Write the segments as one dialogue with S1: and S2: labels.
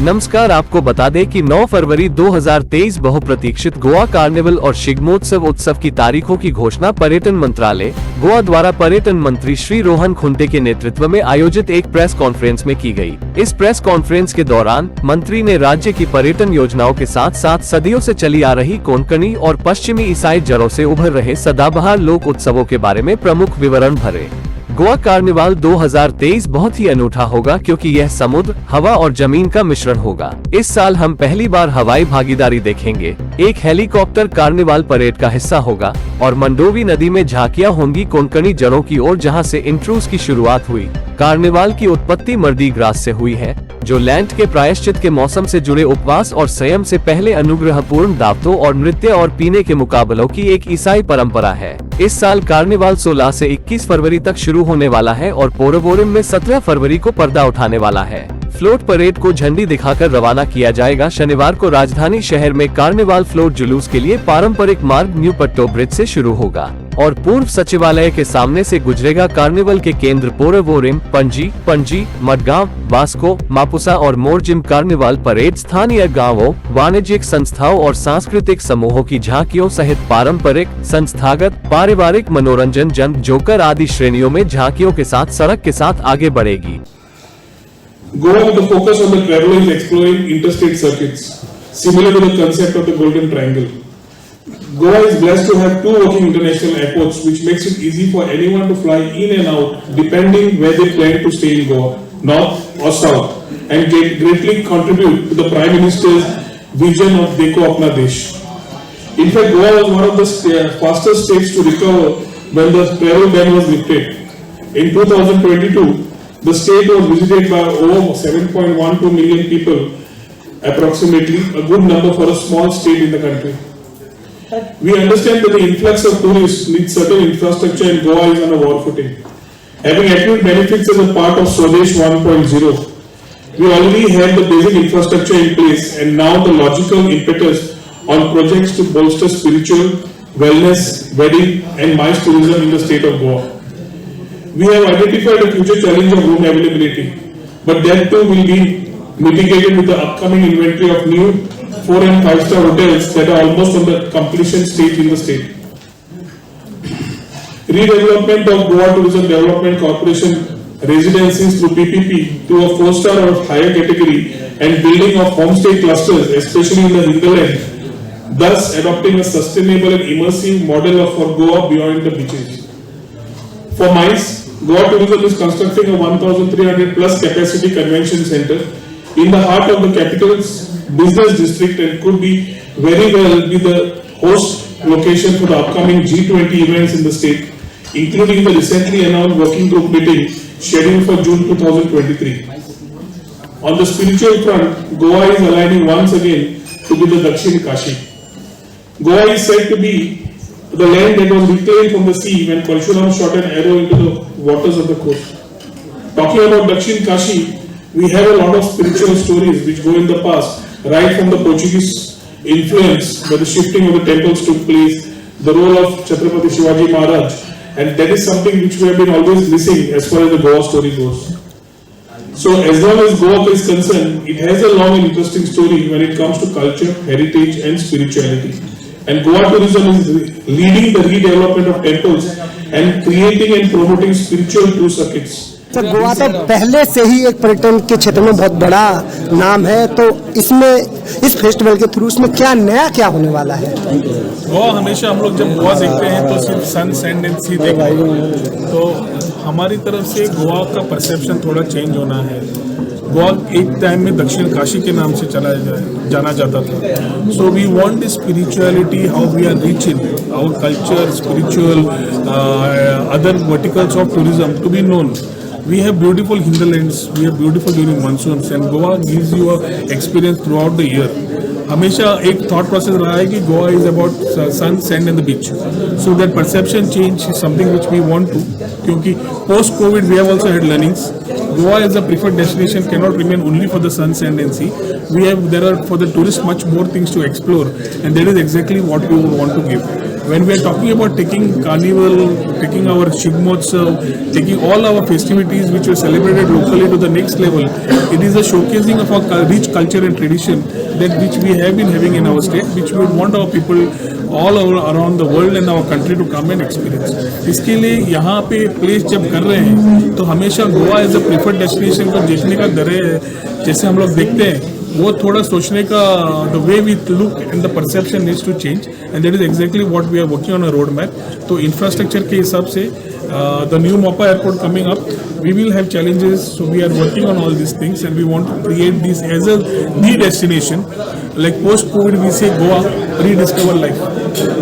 S1: नमस्कार, आपको बता दें कि 9 फरवरी 2023 बहुप्रतीक्षित गोवा कार्निवल और शिग्मोत्सव उत्सव की तारीखों की घोषणा पर्यटन मंत्रालय गोवा द्वारा पर्यटन मंत्री श्री रोहन खुंटे के नेतृत्व में आयोजित एक प्रेस कॉन्फ्रेंस में की गई। इस प्रेस कॉन्फ्रेंस के दौरान मंत्री ने राज्य की पर्यटन योजनाओं के साथ साथ सदियों से चली आ रही कोंकणी और पश्चिमी ईसाई जड़ों से उभर रहे सदाबहार लोक उत्सवों के बारे में प्रमुख विवरण भरे। गोवा कार्निवाल 2023 बहुत ही अनूठा होगा क्योंकि यह समुद्र, हवा और जमीन का मिश्रण होगा। इस साल हम पहली बार हवाई भागीदारी देखेंगे, एक हेलीकॉप्टर कार्निवाल परेड का हिस्सा होगा और मंडोवी नदी में झांकियां होंगी कोंकणी जड़ों की ओर, जहां से इंट्रूस की शुरुआत हुई। कार्निवाल की उत्पत्ति मर्दी ग्रास से हुई है, जो लैंट के प्रायश्चित के मौसम से जुड़े उपवास और संयम से पहले अनुग्रहपूर्ण दावतों और नृत्य और पीने के मुकाबलों की एक ईसाई परंपरा है। इस साल कार्निवाल 16 से 21 फरवरी तक शुरू होने वाला है और पोरवोरिम में 17 फरवरी को पर्दा उठाने वाला है। फ्लोट परेड को झंडी दिखाकर रवाना किया जाएगा। शनिवार को राजधानी शहर में कार्निवाल फ्लोट जुलूस के लिए पारंपरिक मार्ग न्यू पट्टो ब्रिज से शुरू होगा और पूर्व सचिवालय के सामने से गुजरेगा। कार्निवल के केंद्र पोरवोरिम, पणजी, मडगांव, वास्को, मापुसा और मोरजिम। कार्निवाल परेड स्थानीय गांवों, वाणिज्यिक संस्थाओं और सांस्कृतिक समूहों की झांकियों सहित पारंपरिक, संस्थागत, पारिवारिक मनोरंजन, जंग, जोकर आदि श्रेणियों में झांकियों के साथ सड़क के साथ आगे बढ़ेगी।
S2: Goa with the focus on the travelers exploring interstate circuits, similar to the concept of the Golden Triangle. Goa is blessed to have two working international airports, which makes it easy for anyone to fly in and out depending where they plan to stay in Goa, north or south, and greatly contribute to the Prime Minister's vision of Dekho Apna Desh. In fact, Goa was one of the fastest states to recover when the travel ban was lifted. In 2022, the state was visited by over 7.12 million people, approximately, a good number for a small state in the country. We understand that the influx of tourists needs certain infrastructure and Goa is on a war footing. Having acute benefits as a part of Swadesh 1.0, we already have the basic infrastructure in place and now the logical impetus on projects to bolster spiritual, wellness, wedding and MICE tourism in the state of Goa. We have identified a future challenge of room availability, but that too will be mitigated with the upcoming inventory of new 4 and 5 star hotels that are almost on the completion stage in the state. Redevelopment of Goa Tourism Development Corporation residencies through PPP to a 4-star or higher category and building of homestay clusters, especially in the hinterland, thus adopting a sustainable and immersive model for Goa beyond the beaches. For MICE, Goa Tourism is constructing a 1,300 plus capacity convention center in the heart of the capital's business district and could be very well be the host location for the upcoming G20 events in the state, including the recently announced working group meeting scheduled for June 2023. On the spiritual front, Goa is aligning once again to be the Dakshin Kashi. Goa is said to be the land that was reclaimed from the sea when Parshuram shot an arrow into the waters of the coast. Talking about Dakshin Kashi, we have a lot of spiritual stories which go in the past, right from the Portuguese influence where the shifting of the temples took place, the role of Chhatrapati Shivaji Maharaj, and that is something which we have been always missing as far as the Goa story goes. So as long as Goa is concerned, it has a long and interesting story when it comes to culture, heritage and spirituality. And Goa Tourism is leading the redevelopment of temples and creating and promoting spiritual tour circuits.
S3: तो गोवा तो पहले से ही एक पर्यटन के क्षेत्र में बहुत बड़ा नाम है, तो इसमें इस फेस्टिवल के थ्रू इसमें क्या नया क्या होने वाला है?
S4: गोवा हमेशा हम लोग जब गोवा देखते हैं तो सिर्फ सन, सैंड एंड सी देखते हैं, तो हमारी तरफ से गोवा का परसेप्शन थोड़ा चेंज होना है। गोवा एक टाइम में दक्षिण काशी के नाम से जाना जाता था। So we want the spirituality, how we are rich in our culture, spiritual other verticals of tourism to be known. We have beautiful hinterlands, we have beautiful during monsoons and Goa gives you a experience throughout the year. हमेशा एक thought process रहा है कि Goa is about sun, sand and the beach. So that perception change is something which we want to, क्योंकि post COVID we have also had learnings. Goa as a preferred destination cannot remain only for the sun, sand and sea. There are for the tourists much more things to explore and that is exactly what we want to give. when we are talking about taking carnival, taking our Shigmotsav, taking all our festivities which were celebrated locally to the next level, it is a showcasing of our rich culture and tradition that which we have been having in our state, which we would want our people all around the world and our country to come and experience. इसके लिए यहाँ पे place जब कर रहे हैं तो हमेशा Goa as a preferred destination को देखने का दर है, जैसे हम लोग देखते हैं वो थोड़ा सोचने का the way we look and the perception needs to change and that is exactly what we are working on a road map. तो इंफ्रास्ट्रक्चर के हिसाब से the new Mopa airport coming up, we will have challenges, so we are working on all these things and we want to create this as a the destination. Like post COVID we say Goa rediscover life.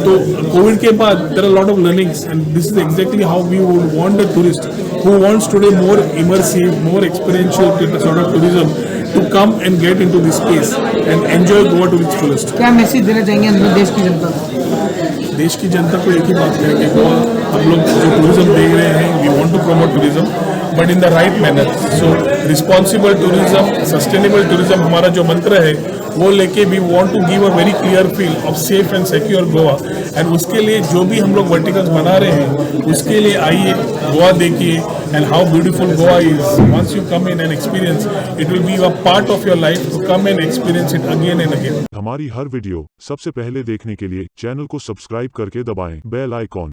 S4: So COVID के बाद there are a lot of learnings and this is exactly how we would want the tourist who wants today more immersive, more experiential sort of tourism to come and get into this space and enjoy Goa to its fullest.
S5: क्या message देना चाहेंगे अंदर देश की जनता को?
S4: देश की जनता को एक ही बात करेंगे, गोवा हम लोग जो टूरिज्म देख रहे हैं, we want to promote tourism but in the right manner. So responsible tourism, sustainable tourism हमारा जो मंत्र है वो लेके we want to give a very clear feel of safe and secure Goa. And उसके लिए जो भी हम लोग वर्टिकल्स बना रहे हैं उसके लिए आइए, गोवा देखिए and how beautiful Goa is. Once you come in and experience, it will be a part of your life to come and experience it again and again.
S6: हमारी हर वीडियो सबसे पहले देखने के लिए चैनल को सब्सक्राइब करके दबाएं बेल आइकॉन.